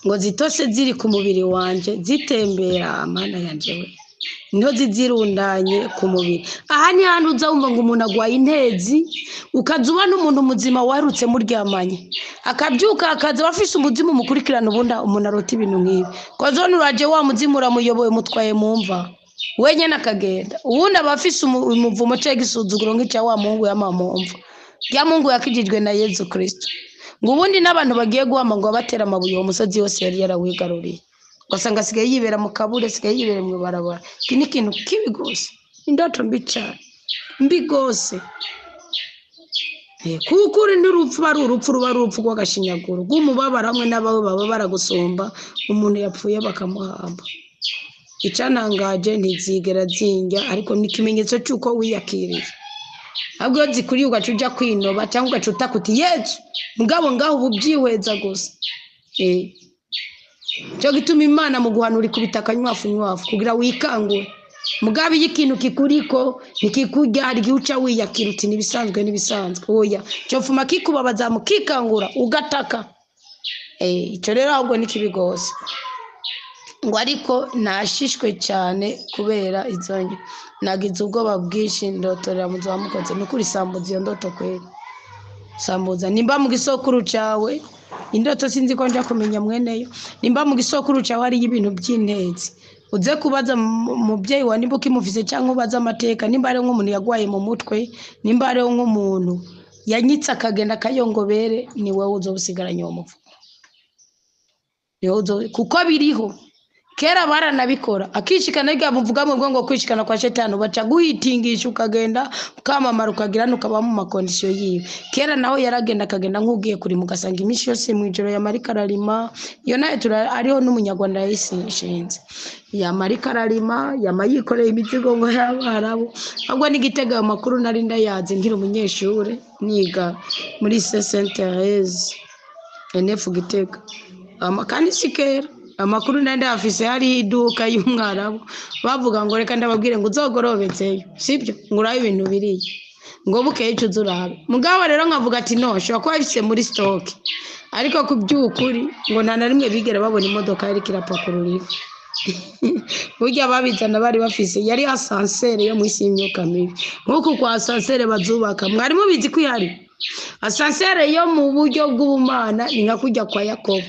ngo zitose ziri ku mubiri wanje zitembera amana yanje we intozi zirundanye ku mubiri aha ni hano uza wumva ngo umuntu agwaye intezi ukazuba n'umuntu muzima warutse muryamanye akabyuka akaza bafise umuzimu mukurikirana ubundi umuntu arota ibintu nk'ibi kozone uraje wa muzimu uramuyoboye mutwaye mumva wenye nakagenda ubundi abafise umuvumo cyo gisuzuguro nk'icya wa Mungu y'amamumva ya Mungu yakijijwe na Yesu Kristo ngo ubundi n'abantu bagiye guhama ngo batera amabuye uwo musozi yose yari yarawigaruriye wasanga sigaye yibera mu kabure sigaye yibera mu barabara kini kintu kibi gose indoto mbi gose kuko uri n'urupfu bari urupfu ruba urupfu rw'agashinyaguro rw'umubabaro hamwe n'abawe baba baragusomba umuntu yapfuye bakamuhamba icanangaje ntizigera zinjya ariko ni ikimenyetso cy'uko wiyakiriye ahubwo zikuri ugaca ujya kwinoba cyangwa ugaca utakuti Yesu mugabo ngaho ububyihweza gusa cyo gituma Imana mu guhanura ikubita akanywafu kugira wikangure mugabe y'ikintu kikuriko nikikujya hari giuca wiyakira uti nibisanzwe oya cyo fuma kikubabaza mukikangura ugataka icyo rero ahubwo nikibigose ngo ariko nashishwe cyane kubera izonye nagize ubwoba bwinshi ndotorera muzo wamukoze nukuri sambuza iyo ndoto kweli sambuza nimba mu gisokuru cyawe indoto sinzi ko nja kumenya mweneyo nimba mu gisokuru cyawe ari ibintu by'intezi uze kubaza mubyeyi wa nimba ukimufise cyangwa ubaza amateka nimba ari nk'umuntu yagwaye mu mutwe nimba ari nk'umuntu yanyitse akagenda kayongobere ni wowe uzobusigaranye uwo muvumo kuko biriho kera baranabikora akishikana ryavuga mu ngo kwishikana kwa shetani baca guhitingisha ukagenda ukamamara ukagira nukaba mu makondisiyo yiwe kera naho yaragenda akagenda nk'ugiye kuri mugasanga imishi yose mu ijoro ya Marika Rarima iyo nayo ariho n'umunyarwanda yishinze ya Marika Rarima yayikoreye imizigo ngo y'abarabu ahubwo n'igitega amakuru nari ndayazi ngira umunyeshure niga muri Sainte Thérèse NF Gitega kandi sikera amakuru nande afise hari iduka y'umwarabu bavuga ngo reka ndababwire ngo uzogorobetseyo sibyo ngurayo ibintu biriye ngo bukeye cyuzurabe mugabo rero nkavuga ati no shobora kuba bifise muri stock ariko ku by'ukuri ngo nta na rimwe bigera babona imodoka yari kirapakurura burya babizana bari bafise yari asansere yo mwisi y'imyuka mibi nkuko kwa asansere bazubaka mwari mubizi ko ihari asansere yo mu buryo bw'ubumana ni nka kujya kwa Yakobo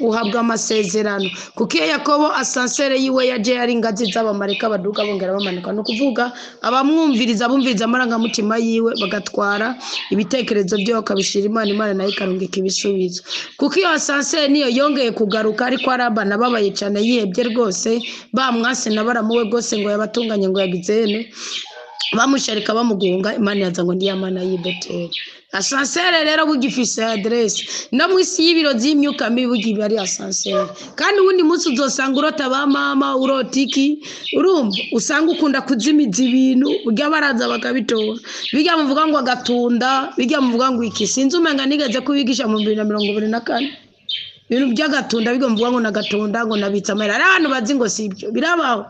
uhabwa amasezerano kuko iyo Yakobo asansere yiwe yaje yari ingazi z'abamarika baduka bongera bamanuka no kuvuga abamwumviriza bumviriza amarangamutima yiwe bagatwara ibitekerezo byo bakabishira Imana nayo ikarungika ibisubizo kuko iyo asansere niyo yongeye kugaruka ariko arabana babaye cyane yihebye rwose bamwase nabaramuwe rwose ngo yabatunganye ngo yagizene bamusharika bamugunga Imana yaza ngo ndiyamana y'Ibeteli asansere rero bugifise adresse no mwisi y'ibiro by'imyuka mibi bugibi ari asansere kandi ubundi munsi uzosanga urota ba mama urotiki urumva usanga ukunda kuzimiza ibintu burya baraza bakabitora bijya muvuga ngo agatunda bijya muvuga ngo iki sinzi umenga nigeze kubigisha mu 2024 ibintu by'agatunda bijya muvuga ngo nagatunda ngo nabitsa amahera ari abantu bazi ngo sibyo birabaho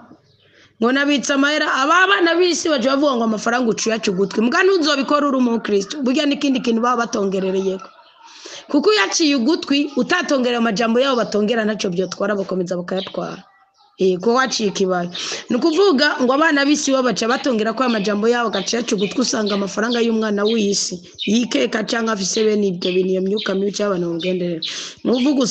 ngo nabitsa amahera abana bisi baje bavuga ngo amafaranga ucuya cyugutwe mbwa ntuzobikora uri mu Kristo burya nikindi kintu baba batongerereye kuko yaciye ugutwi utatongerera amajambo yabo batongera naco byo twara bakomeza bakayatwara ko waciye kibaye nukuvuga ngo abana bisi babaca batongera ko amajambo yabo gaciye cyugutwe usanga amafaranga y'umwana w'isi yikeka cyangwa afise bene ibyo bintu iyo myuka mibi cy'abana mugenderera nuvuga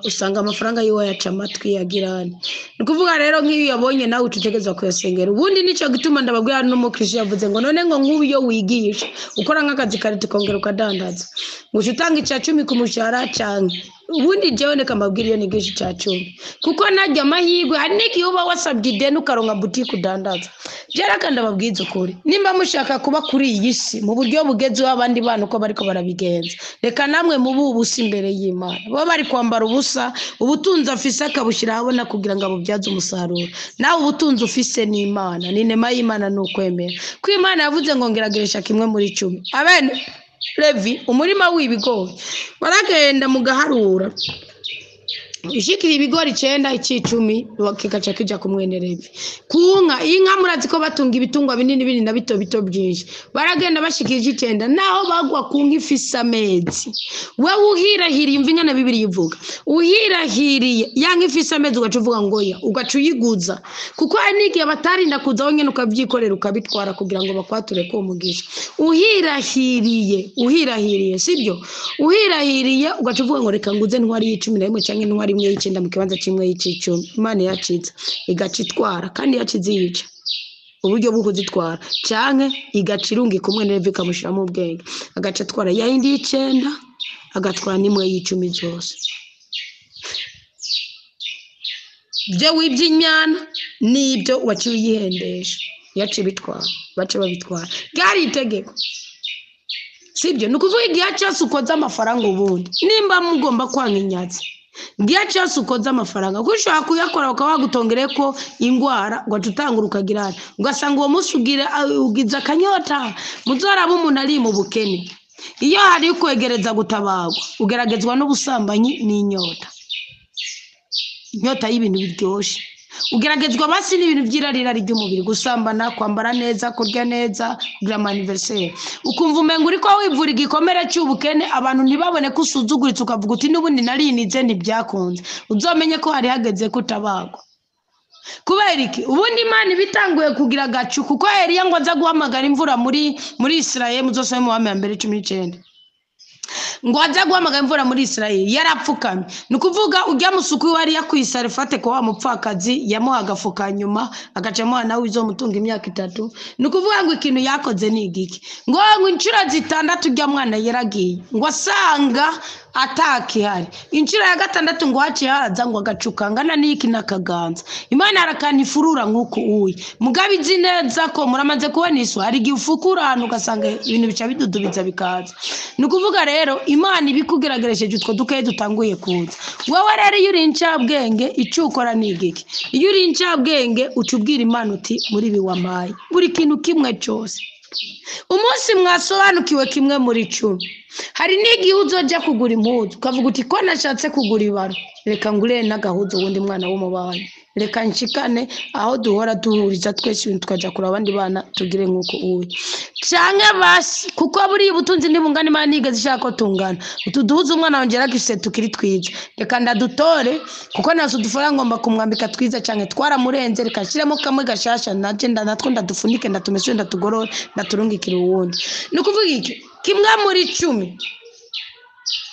usanga amafaranga yiwe yaca amatwi yagirane nukuvuga rero nk'iyo yabonye nawe ututegeza kuyasengera ubundi nico gituma ndababwira no mu Kristo yavuze ngo none ngo nk'ubu yo wigisha ukora nk'akazi karite kongera ukadandaza ngo utanga icya 10 ku mushahara cyangwa ubundi jewe ndeka mbabwira iyo nigisha icya 10 kuko najya amahirwe hari n'igihe uba wasabye ideni ukaronka boutique udandaza jera kandi ababwiza ukuri nimba mushaka kuba kuri iyi si mu buryo bugeze abandi bana uko bariko barabigenza reka namwe mubu ubusa imbere y'Imana bo bari kwambara ubusa ubutunzi afise akabushira habona kugira ngo abubyaze umusaruro nawe ubutunzi ufise n'Imana ni nema y'Imana n'ukwemera ko Imana yavuze ngo ngerageresha kimwe muri 10 abene Levi umurima w'ibigori baragenda mugaharura ishikira ibigori 9 icicumi bakikaca kija kumwene Levi kunka inka murazi ko batunga ibitungwa binini na bito byinshi baragenda bashikije 9 naho bagwa kunka ifisa amezi wewe uhirahiriye imvinga na Bibiri ivuga uhirahiriye yanka ifisa amezi ugacuvuga ngo ya ugacuyiguza kuko aniki abatarinda kuza wonyene ukabyikorera ukabitwara kugira ngo bakwature ko umugisha uhirahiriye sibyo uhirahiriye ugacuvuga ngo reka nguze ntwari 11 cyangwa ntwari imwe y'icenda mu kibanza kimwe y'icicumi Imana yacitse igacitwara kandi yacize yica uburyo bwo kuzitwara canke igacirungi kumwe Levi kamushira mu bwenge agacatwara yindi y'icenda agatwara nimwe y'icumi zose byo wiby'inyana nibyo waciye yihendesha yaciye bitwara bace babitwara gari itegeko sibyo nukuvuga igihe cyose ukoza amafaranga ubundi nimba mugomba kwanga inyatsi ngiye cyose ukoza amafaranga kushaka kuyakora ukawagutongere ko ingwara ngo tutangura ukagirana ugasanga uwo munsi ugiza akanyota muzoraba umuntu ari mu bukene iyo hari kwegereza gutabagwa ugeragezwa n'ubusambanyi n'inyota y'ibintu biryoshe ugeragezwa basi n'ibintu by'irarira ry'umubiri gusambana kwambara neza kurya neza gram anniversaire ukumva umenga uri ko wivura igikomere cy'ubukene abantu ntibabone ko usuzuguritse ukavuga uti n'ubundi narinize ntibyakunze uzomenye ko hari hageze kutabagwa kubera iki ubundi Imana bitanguye kugira gacu kuko Eliya ngo aza guhamagara imvura muri Israel muzose mu wa 19 ngo aza guhamagara imvura muri Israel yarapfukamye nukuvuga ujya musuku wari yakwisarifate ko wa mupfakazi yamuhaga fuka nyuma agacamo nawe izomutunga imyaka 3 nukuvuga ngo ikintu yakoze ni igiki ngo incuro 6 ujya mwana yaragiye ngo asanga ataki hari incuro ya 6 ngo haci haza ngo agacukangana n'iki nakaganza Imana arakanifurura nkuko uyi mugabizi neza ko muramaze kubona iso hari gifukura hano ugasanga ibintu bica bidudubiza bikaza nukuvuga rero Imana ibikugerageresheje utwo dukaye dutanguye kuza wewe rero iyo uri incabwenge icukora nigiki iyo uri incabwenge ucubwira Imana uti muri biwamaye buri kintu kimwe cyose umunsi mwasobanukiwe kimwe muri 10 hari n'igihe uzoja kugura impuzu ukavuga uti ko nashatse kugura ibaro reka ngure n'agahuzu wundi mwana w'umubanyi reka nshikane aho duhora duhuriza twese ibintu tukaja kuri abandi bana tugire nkuko uwe canke basi kuko buri ubutunzi ndibungana Imana nigeze ishaka ko tungana utuduhuza umwana wongera gifise tukiri twiza reka ndadutore kuko nazo dufara ngomba kumwambika twiza canke twaramurenze reka shiremo kamwe gashasha naje natwo ndadufunike ndatumeshe ndatugorora ndaturungikira uwundi nukuvuga iki kimwe muri 10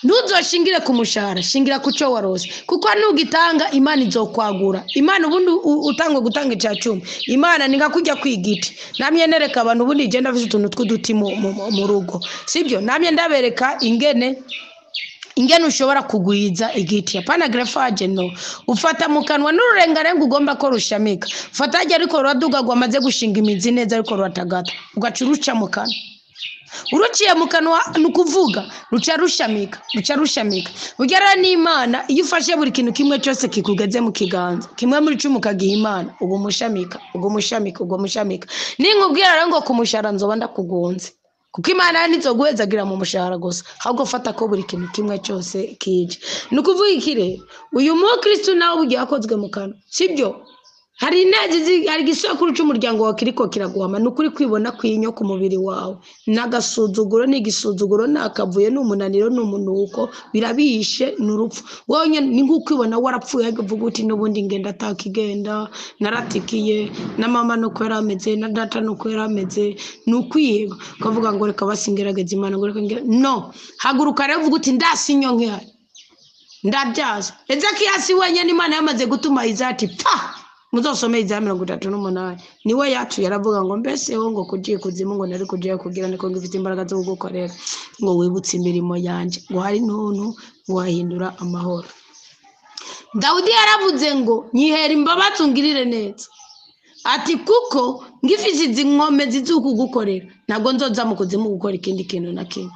ntuzoshingire ku mushahara shingira ku cyo warose kuko nugitanga Imana izokwagura Imana ubundi utangwe gutanga icya 10 Imana ninga kujya kwigiti namye nereka abantu ubundi igenda afite utuntu tw'uduti mu rugo sibyo namye ndabereka ingene ushobora kugwiza igiti apana grafage no ufata mu kanwa n'ururengarenga ugomba ko rushamika ufata ajya ariko ruraduga gwamaze gushinga imizi neza ariko ruratagata ugacuruca mu kanwa uruciye mu kanwa nukuvuga ruca rushamika ugera n'Imana iyo ufashe buri kintu kimwe cyose kikugeze mu kiganza kimwe muri 10 kagiha Imana ubwo mushamika ninkubwira rero ngo kumushara nzoba ndakugonze kuko Imana nizoguhezagira mu mushahara gusa ahubwo fata ko buri kintu kimwe cyose kije nukuvuga iki rero uyu Kristo nawe ugiye akozwe mu kanwa sibyo hari intege hari gisokuru cy'umuryango wa kiriko kiraguhama nukuri kwibona kwinyo ku mubiri wawe nagasuzuguro n'igisuzuguro nakavuye n'umunaniro n'umunuko birabishe n'urupfu wonye ni ngukwibona warapfuye avuga uti n'ubundi ngenda takigenda naratikiye na mama no kwerameze na data no kwerameze nukwiyeba kavuga ngo reka basingerageze Imana ngo reka no haguruka rero uvuga uti ndasinyo nkihari ndabyaza Ezekiyasi wenyine Imana yamaze gutuma izati pa muzosome izamira 38 niwe yacu yaravuga ngo mbese ho ngo kugiye kuzimu ngo nari kugiye kugira niko ngifite imbaraga zo gukorera ngo wibutse imirimo yanje ngo hari ntuntu wahindura amahoro Dawidi yaravuze ngo nyihera imbabazi ungirire neza ati kuko ngifite izinkome zizukugukorera ntabwo nzoza mu kuzimu gukora ikindi kintu na kimwe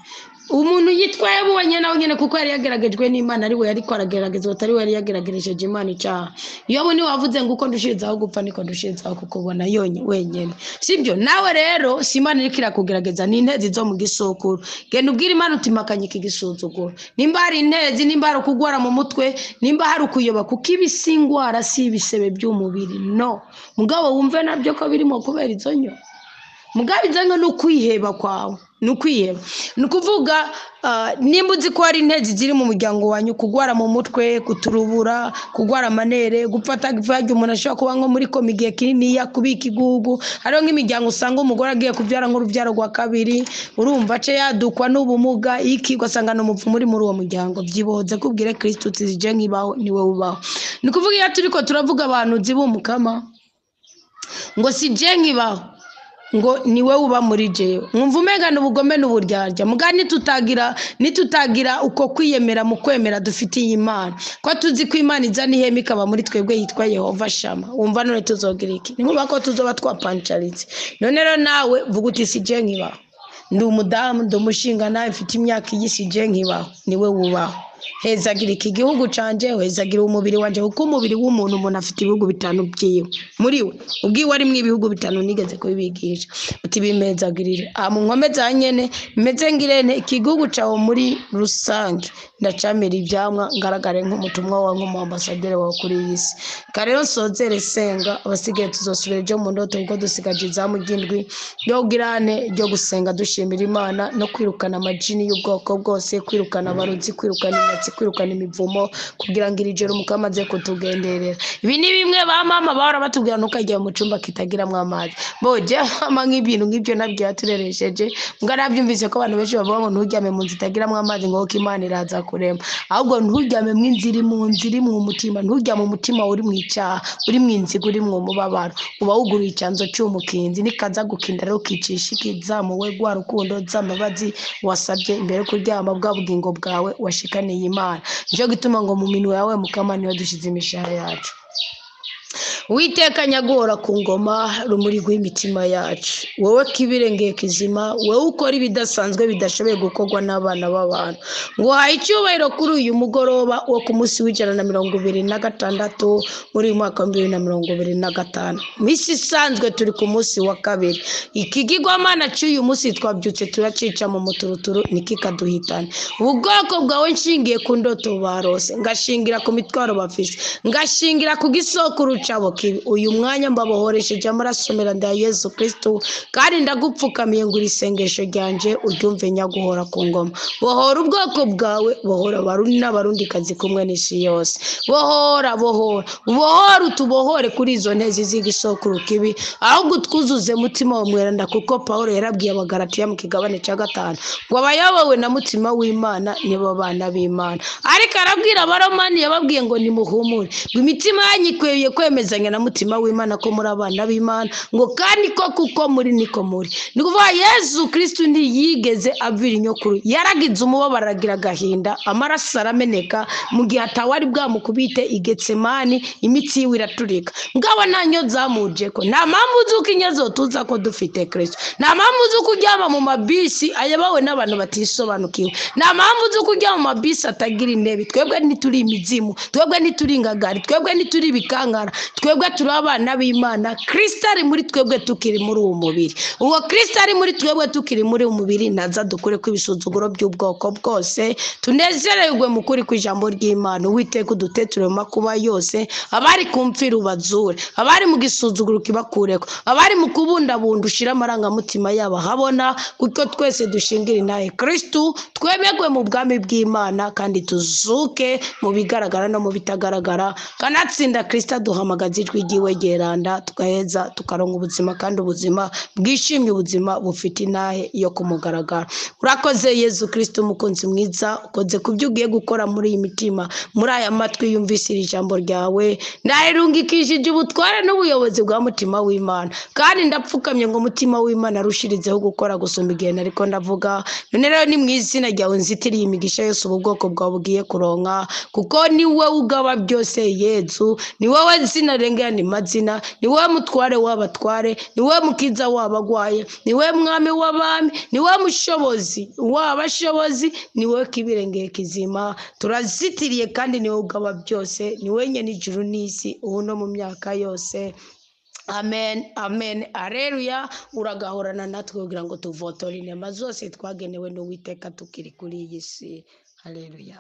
umuntu yitwaye bonye nawe nyene kuko yari yageragejwe n'Imana ari we yari kwarageragezwa atari we yari yageragereje Imana icyaha iyo boni wavuze ngo uko ndushizaho gupfa niko ndushizaho kukubona wenyene sibyo nawe rero si Imana iri kirakugerageza ni intezi zo mu gisokuru genda ubwira Imana utimakanye igisuzuguro nimba hari intezi nimba hari kugwara mu mutwe nimba hari kuyoba kuko ibisingwara si ibisebe by'umubiri no mugabo wumve nabyo ko birimo kubera izonyo mugabo izango no kwiheba kwawe nukwiheba nukuvuga nimba uzi ko hari intezi ziri mu muryango wanyu kugwara mu mutwe kuturubura kugwara manere gupfata gifage umuntu ashobora kuba nko muri komigiye kinini yakubika igugu hariho nk'imiryango usanga umugore agiye kubyara nk'urubyaro rwa kabiri urumva ace yadukwa n'ubumuga ikigwa asanga n'umupfu muri uwo muryango byiboze kubwire Kristo tizije nkibaho niwe ubaho nukuvuga iyo turiko turavuga abantu zibumukama ngo sije nkibaho ngo niwe uba muri jewe mwumva umengana ubugome n'uburyarya mugani nitutagira uko kwiyemera mu kwemera dufitiye Imana ko tuzi ko Imana izana ihema ikaba muri twebwe yitwa Yehova Shama wumva none tuzogira iki ni nkuba ko tuzoba twapancaritse none rero nawe vuga uti sije nkibaho ndi umudamu ndomushinga nawe mfite imyaka yisije nkibaho niwe wubaho hezagira iki gihugu canje hezagira umubiri wanje kuko umubiri w'umuntu umuntu afite ibihugu bitanu byiwe muri we ubwiwe ari mu ibihugu bitanu nigeze kubibigisha uti bimezagirire mu nkome za nyene meze ngirene igihugu cawo muri rusange ndacamira ivyamwa ngaragare nk'umutumwa wa nk'umuambasaderi wa kuri yisi karero sozere senga abasigaye tuzosubira ejo mu ndoto ubwo dusigaje izamu ry'indwi yo girane ryo gusenga dushimira Imana no kwirukana amajini y'ubwoko bwose kwirukana abaruzi kwirukana kwirukana imivumo kugira ngo irijoro mukamaze kutugenderera ibi ni bimwe ba mama bahora batubwira nukajya mu cyumba kitagiramwe amazi boje mama nk'ibintu nk'ibyo nabyo yatureresheje mbwa nabyumvise ko abantu benshi bavuga ngo nturyame mu nzi itagiramwe amazi ngo ko Imana iraza kurema ahubwo nturyame mu nziri mu mutima nturyame mu mutima uri mu icyaha uri mu inzigo uri mu mubabaro uba wuguriye icyanzo cy'umukinzi nikaza gukinda rero kicisha ikizamuwe gwa rukundo z'amabazi wasabye imbere kuryama bwa bugingo bwawe washikaniye Imana nico gituma ngo mu minwe yawe mukama niyo dushize imishahara yacu Uwiteka nyaguhora ku ngoma rumuri rw'imitima yacu, wowe kibirengeye kizima, wowe ukora ibidasanzwe bidashoboye gukorwa n'abana b'abantu, ngo uhaye icyubahiro kuri uyu mugoroba wo ku munsi w'126 muri uyu mwaka wa 2025. Misi isanzwe turi ku munsi wa kabiri. Ikigirwamana cy'uyu munsi twabyutse turacica mu muturuturu nikikaduhitana. Ubwoko bwawe nshingiye ku ndoto barose, ngashingira ku mitwaro bafise, ngashingira ku gisokuru cabo kibi. Uyu mwanya mbabohoresheje amaraso meranda ya Yesu Kristo, kandi ndagupfukamiye ngo isengesho ryanje uryumve nyaguhora ku ngoma. Bohora ubwoko bwawe, bohora abarundi n'abarundikazi kumwe n'isi yose. Bohora utubohore kuri izo ntezi z'igisokuru kibi, ahubwo twuzuze mutima wa mweranda, kuko Paulo yarabwiye abagalatiya mu kigabane cya 5 ngo abayobowe na mutima w'Imana nibo bana b'Imana. Ariko arabwira abaromani yababwiye ngo nimuhumure, ngo imitima yanyu ikwiriye kwemezanya na mutima w'Imana ko muri abana b'Imana, ngo kandi ko kuko muri niko muri. Ni kuvuga Yesu Kristo ntiyigeze avira inyokuru, yaragize umubabaro aragira agahinda, amaraso arameneka mu gihe atawari bwamukubite i Getsemani, imitsi yiwe iraturika. Mugabo nanyo zamuje ko nta mpamvu z'uko inyezo tuza ko dufite Kristo, nta mpamvu z'uko ujyama mu mabisi ayabawe n'abantu batisobanukiwe, nta mpamvu z'uko ujyama mu mabisi atagira intebe. Twebwe ntituri imizimu, twebwe ntituri ingagari, twebwe ntituri ibikankara, twebwe turi abana b'Imana. Kristo ari muri twebwe tukiri muri uwo mubiri. Uwo Kristo ari muri twebwe tukiri muri uwo mubiri naza dukure ko ibisuzuguro by'ubwoko bwose, tunezererwe mu kuri kw'ijambo ry'Imana. Uwiteka uduteture mu makuba yose, abari kumfira ubazure, abari mu gisuzuguro kibakureko, abari mu kubundabunda ushira amarangamutima yabo habona, kuko twese dushingira inaye Kristo, twemegwe mu bwami bw'Imana, kandi tuzuke mu bigaragara no mu bitagaragara. Kanatsinda Kristo duhamagaza ijwi ryiwe geranda, tugaheza tukaronka ubuzima, kandi ubuzima bwishimye, ubuzima bufite inahe yo kumugaragara. Urakoze Yesu Kristo umukunzi mwiza, ukoze kubyo ugiye gukora muri iyi mitima, muri aya matwi yumvise iri jambo ryawe. Ndarungikishije ubutware n'ubuyobozi bwa mutima w'Imana, kandi ndapfukamye ngo mutima w'Imana arushirizeho gukora gusumba igihe nariko ndavuga. None rero ni mu izina ryawe nzitiriye imigisha yose ubu bwoko bwawe bugiye kuronka, kuko ni wowe ugaba byose Yesu, ni wowe zina rengera ni mazina, ni wowe mutware w'abatware, ni wowe mukiza w'abagwaye, ni wowe mwami w'abami, ni wowe mushobozi w'abashobozi, ni wowe kibirengeye kizima. Turazitiriye kandi ni wowe ugaba byose, ni wowe nyene ijuru n'isi ubu no mu myaka yose. Amen, amen, aleluya. Uragahorana natwe kugira ngo tuvotore inema zose twagenewe n'Uwiteka tukiri kuri iyi si. Aleluya.